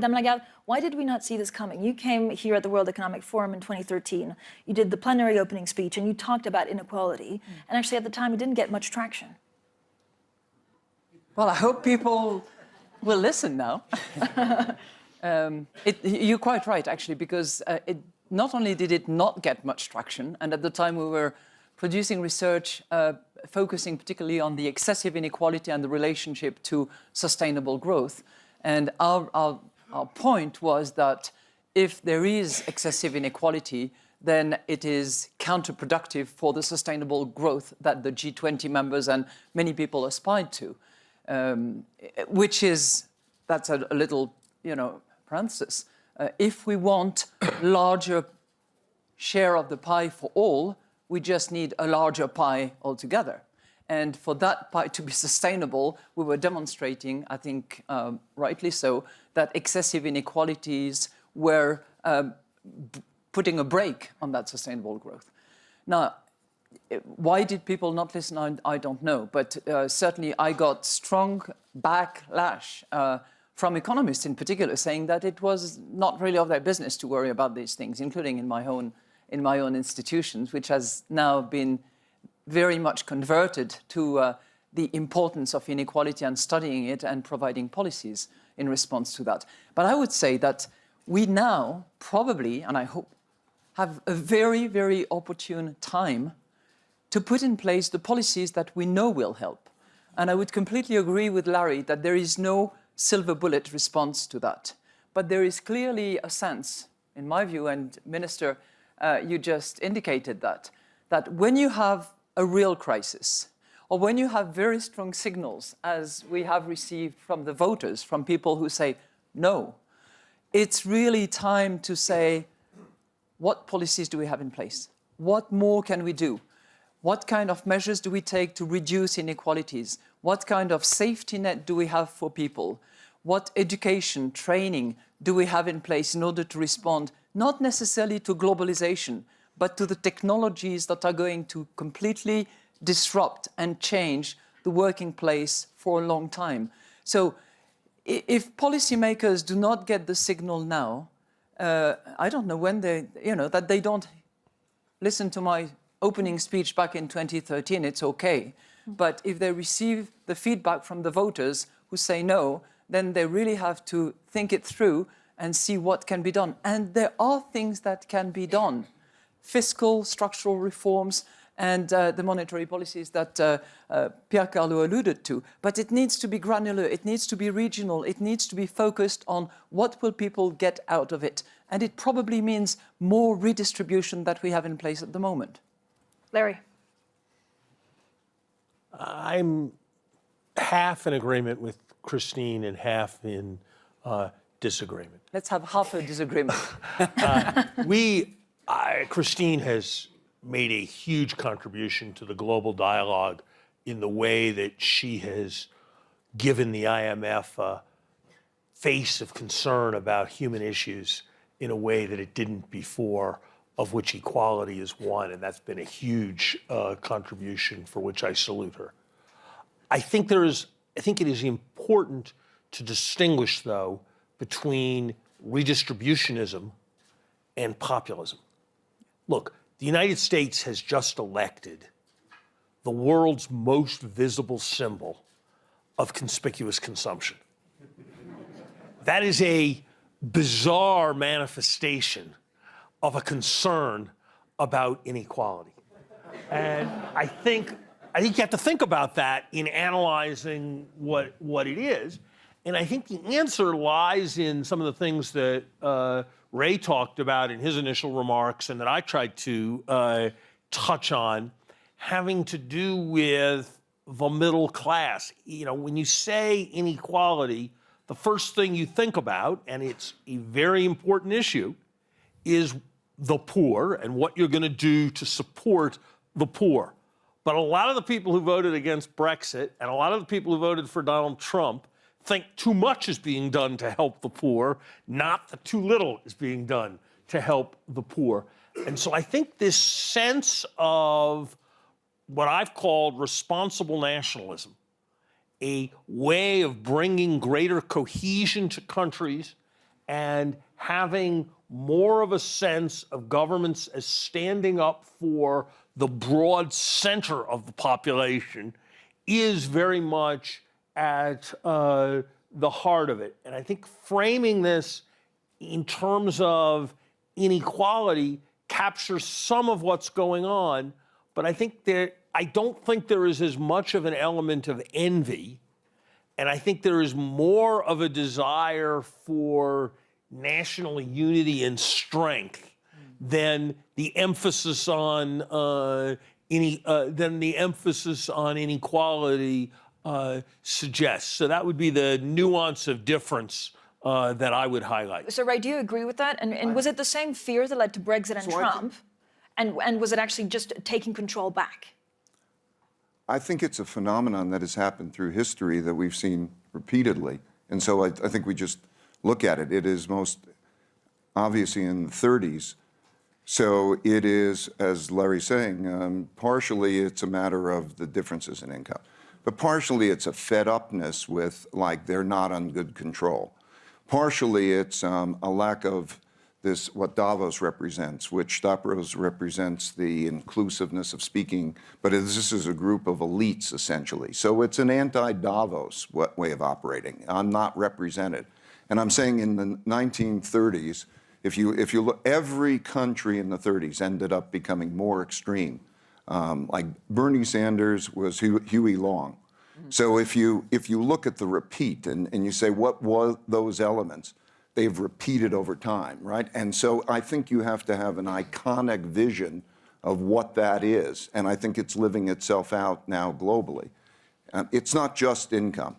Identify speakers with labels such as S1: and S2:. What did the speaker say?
S1: Madame Lagarde, why did we not see this coming? You came here at the World Economic Forum in 2013. You did the plenary opening speech, and you talked about inequality. And actually, at the time, it didn't get much traction.
S2: Well, I hope people will listen now. You're quite right, actually, because not only did it not get much traction, and at the time we were producing research focusing particularly on the excessive inequality and the relationship to sustainable growth. And our point was that if there is excessive inequality, then it is counterproductive for the sustainable growth that the G20 members and many people aspired to, that's a little, parenthesis. If we want larger share of the pie for all, we just need a larger pie altogether. And for that pie to be sustainable, we were demonstrating, I think rightly so, that excessive inequalities were putting a brake on that sustainable growth. Now, why did people not listen? I don't know. But certainly I got strong backlash from economists in particular, saying that it was not really of their business to worry about these things, including in my own institutions, which has now been very much converted to the importance of inequality and studying it and providing policies in response to that. But I would say that we now probably, and I hope, have a very, very opportune time to put in place the policies that we know will help. And I would completely agree with Larry that there is no silver bullet response to that. But there is clearly a sense, in my view, and Minister, you just indicated that when you have a real crisis, or when you have very strong signals, as we have received from the voters, from people who say no, it's really time to say, what policies do we have in place? What more can we do? What kind of measures do we take to reduce inequalities? What kind of safety net do we have for people? What education, training do we have in place in order to respond, not necessarily to globalization, but to the technologies that are going to completely disrupt and change the working place for a long time? So if policymakers do not get the signal now, I don't know when that they don't listen to my opening speech back in 2013, it's okay. But if they receive the feedback from the voters who say no, then they really have to think it through and see what can be done. And there are things that can be done. Fiscal, structural reforms, and the monetary policies that Pierre Carlo alluded to. But it needs to be granular, it needs to be regional, it needs to be focused on what will people get out of it. And it probably means more redistribution that we have in place at the moment.
S1: Larry.
S3: I'm half in agreement with Christine and half in disagreement.
S2: Let's have half a disagreement.
S3: Christine has made a huge contribution to the global dialogue in the way that she has given the IMF a face of concern about human issues in a way that it didn't before, of which equality is one, and that's been a huge contribution for which I salute her. I think it is important to distinguish, though, between redistributionism and populism. Look, the United States has just elected the world's most visible symbol of conspicuous consumption. That is a bizarre manifestation of a concern about inequality. And I think you have to think about that in analyzing what it is. And I think the answer lies in some of the things that Ray talked about in his initial remarks and that I tried to touch on, having to do with the middle class. When you say inequality, the first thing you think about, and it's a very important issue, is the poor and what you're going to do to support the poor. But a lot of the people who voted against Brexit and a lot of the people who voted for Donald Trump think too much is being done to help the poor, not that too little is being done to help the poor. And so I think this sense of what I've called responsible nationalism, a way of bringing greater cohesion to countries and having more of a sense of governments as standing up for the broad center of the population is very much at the heart of it. And I think framing this in terms of inequality captures some of what's going on, but I don't think there is as much of an element of envy, and I think there is more of a desire for national unity and strength than the emphasis on inequality suggests. So that would be the nuance of difference that I would highlight.
S1: So, Ray, do you agree with that? And was it the same fear that led to Brexit and Trump? And was it actually just taking control back?
S4: I think it's a phenomenon that has happened through history that we've seen repeatedly. And so I think we just look at it. It is most obviously in the 30s. So it is, as Larry's saying, partially it's a matter of the differences in income. But partially it's a fed-upness with, like, they're not on good control. Partially it's a lack of this, what Davos represents, which Davos represents the inclusiveness of speaking, but this is a group of elites, essentially. So it's an anti-Davos way of operating. I'm not represented. And I'm saying in the 1930s, if you look, every country in the 30s ended up becoming more extreme. Like Bernie Sanders was Huey Long. So if you look at the repeat and you say, what were those elements? They've repeated over time, right? And so I think you have to have an iconic vision of what that is. And I think it's living itself out now globally. It's not just income.